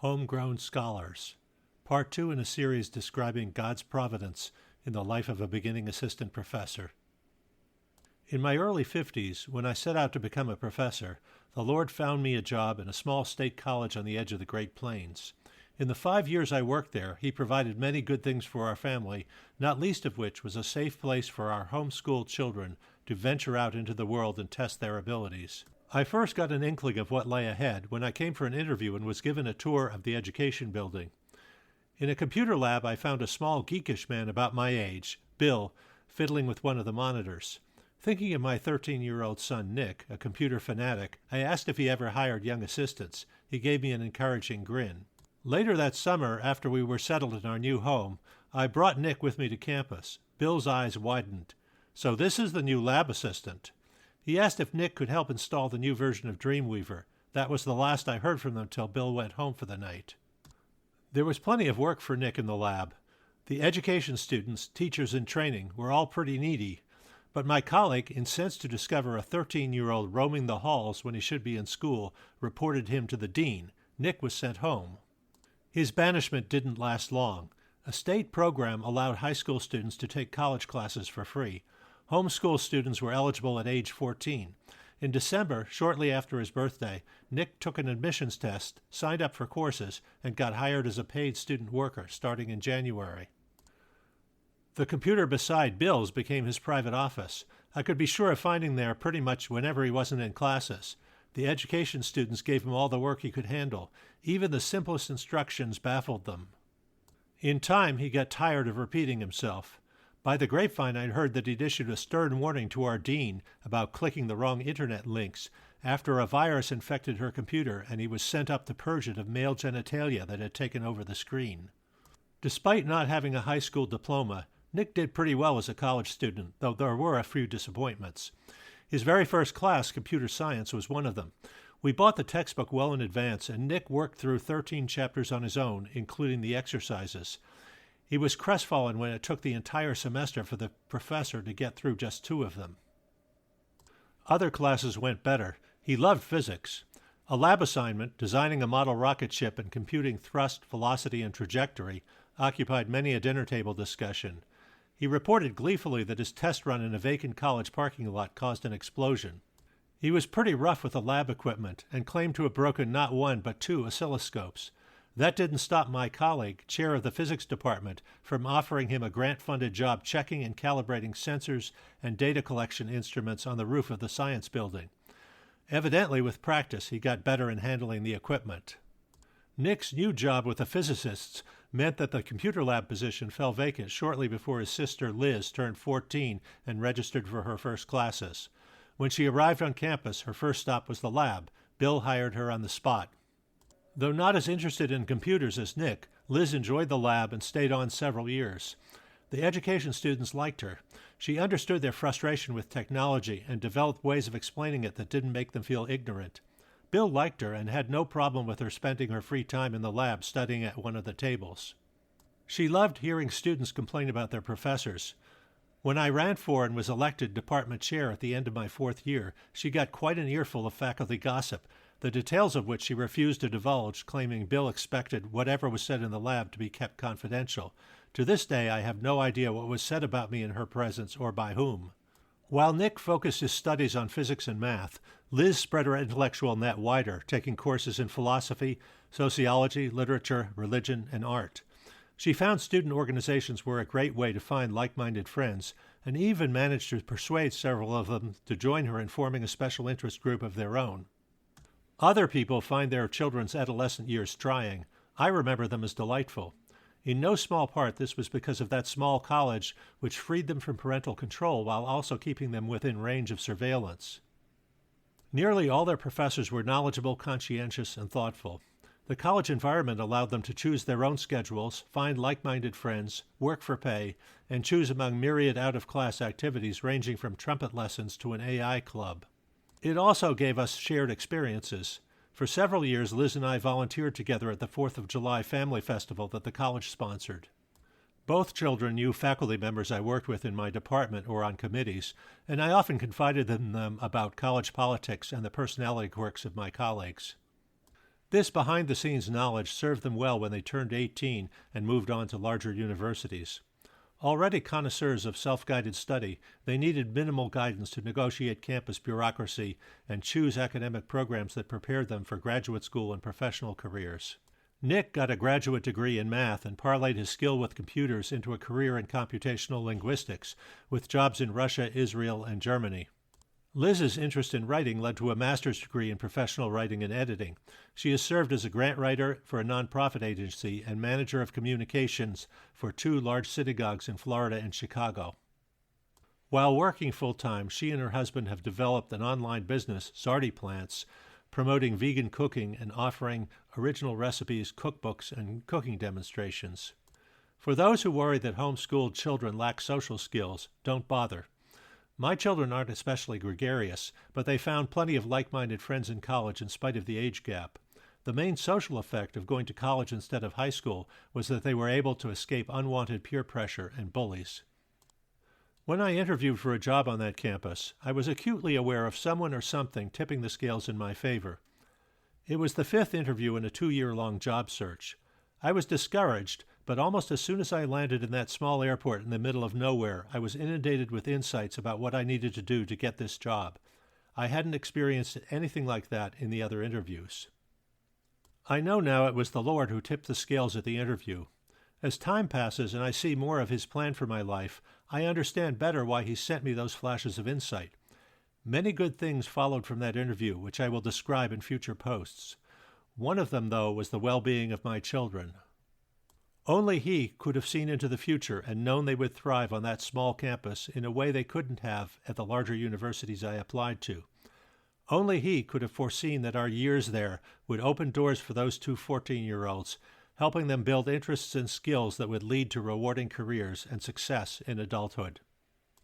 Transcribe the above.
Homegrown Scholars, Part 2 in a series describing God's providence in the life of a beginning assistant professor. In my early 50s, when I set out to become a professor, the Lord found me a job in a small state college on the edge of the Great Plains. In the 5 years I worked there, He provided many good things for our family, not least of which was a safe place for our homeschooled children to venture out into the world and test their abilities. I first got an inkling of what lay ahead when I came for an interview and was given a tour of the education building. In a computer lab, I found a small, geekish man about my age, Bill, fiddling with one of the monitors. Thinking of my 13-year-old son, Nick, a computer fanatic, I asked if he ever hired young assistants. He gave me an encouraging grin. Later that summer, after we were settled in our new home, I brought Nick with me to campus. Bill's eyes widened. "So this is the new lab assistant." He asked if Nick could help install the new version of Dreamweaver. That was the last I heard from them till Bill went home for the night. There was plenty of work for Nick in the lab. The education students, teachers in training, were all pretty needy, but my colleague, incensed to discover a 13-year-old roaming the halls when he should be in school, reported him to the dean. Nick was sent home. His banishment didn't last long. A state program allowed high school students to take college classes for free. Homeschool students were eligible at age 14. In December, shortly after his birthday, Nick took an admissions test, signed up for courses, and got hired as a paid student worker starting in January. The computer beside Bill's became his private office. I could be sure of finding there pretty much whenever he wasn't in classes. The education students gave him all the work he could handle. Even the simplest instructions baffled them. In time, he got tired of repeating himself. By the grapevine, I'd heard that he'd issued a stern warning to our dean about clicking the wrong internet links after a virus infected her computer and he was sent up to purge it of male genitalia that had taken over the screen. Despite not having a high school diploma, Nick did pretty well as a college student, though there were a few disappointments. His very first class, computer science, was one of them. We bought the textbook well in advance, and Nick worked through 13 chapters on his own, including the exercises. He was crestfallen when it took the entire semester for the professor to get through just 2 of them. Other classes went better. He loved physics. A lab assignment, designing a model rocket ship and computing thrust, velocity, and trajectory, occupied many a dinner table discussion. He reported gleefully that his test run in a vacant college parking lot caused an explosion. He was pretty rough with the lab equipment and claimed to have broken not 1 but 2 oscilloscopes. That didn't stop my colleague, chair of the physics department, from offering him a grant-funded job checking and calibrating sensors and data collection instruments on the roof of the science building. Evidently, with practice, he got better in handling the equipment. Nick's new job with the physicists meant that the computer lab position fell vacant shortly before his sister Liz turned 14 and registered for her first classes. When she arrived on campus, her first stop was the lab. Bill hired her on the spot. Though not as interested in computers as Nick, Liz enjoyed the lab and stayed on several years. The education students liked her. She understood their frustration with technology and developed ways of explaining it that didn't make them feel ignorant. Bill liked her and had no problem with her spending her free time in the lab studying at one of the tables. She loved hearing students complain about their professors. When I ran for and was elected department chair at the end of my 4th year, she got quite an earful of faculty gossip, the details of which she refused to divulge, claiming Bill expected whatever was said in the lab to be kept confidential. To this day, I have no idea what was said about me in her presence or by whom. While Nick focused his studies on physics and math, Liz spread her intellectual net wider, taking courses in philosophy, sociology, literature, religion, and art. She found student organizations were a great way to find like-minded friends, and even managed to persuade several of them to join her in forming a special interest group of their own. Other people find their children's adolescent years trying. I remember them as delightful. In no small part, this was because of that small college which freed them from parental control while also keeping them within range of surveillance. Nearly all their professors were knowledgeable, conscientious, and thoughtful. The college environment allowed them to choose their own schedules, find like-minded friends, work for pay, and choose among myriad out-of-class activities ranging from trumpet lessons to an AI club. It also gave us shared experiences. For several years, Liz and I volunteered together at the 4th of July Family Festival that the college sponsored. Both children knew faculty members I worked with in my department or on committees, and I often confided in them about college politics and the personality quirks of my colleagues. This behind-the-scenes knowledge served them well when they turned 18 and moved on to larger universities. Already connoisseurs of self-guided study, they needed minimal guidance to negotiate campus bureaucracy and choose academic programs that prepared them for graduate school and professional careers. Nick got a graduate degree in math and parlayed his skill with computers into a career in computational linguistics, with jobs in Russia, Israel, and Germany. Liz's interest in writing led to a master's degree in professional writing and editing. She has served as a grant writer for a nonprofit agency and manager of communications for 2 large synagogues in Florida and Chicago. While working full-time, she and her husband have developed an online business, Zardy Plants, promoting vegan cooking and offering original recipes, cookbooks, and cooking demonstrations. For those who worry that homeschooled children lack social skills, don't bother. My children aren't especially gregarious, but they found plenty of like-minded friends in college in spite of the age gap. The main social effect of going to college instead of high school was that they were able to escape unwanted peer pressure and bullies. When I interviewed for a job on that campus, I was acutely aware of someone or something tipping the scales in my favor. It was the 5th interview in a 2-year-long job search. I was discouraged, but almost as soon as I landed in that small airport in the middle of nowhere, I was inundated with insights about what I needed to do to get this job. I hadn't experienced anything like that in the other interviews. I know now it was the Lord who tipped the scales at the interview. As time passes and I see more of His plan for my life, I understand better why He sent me those flashes of insight. Many good things followed from that interview, which I will describe in future posts. One of them, though, was the well-being of my children. Only He could have seen into the future and known they would thrive on that small campus in a way they couldn't have at the larger universities I applied to. Only He could have foreseen that our years there would open doors for those 2 14-year-olds, helping them build interests and skills that would lead to rewarding careers and success in adulthood.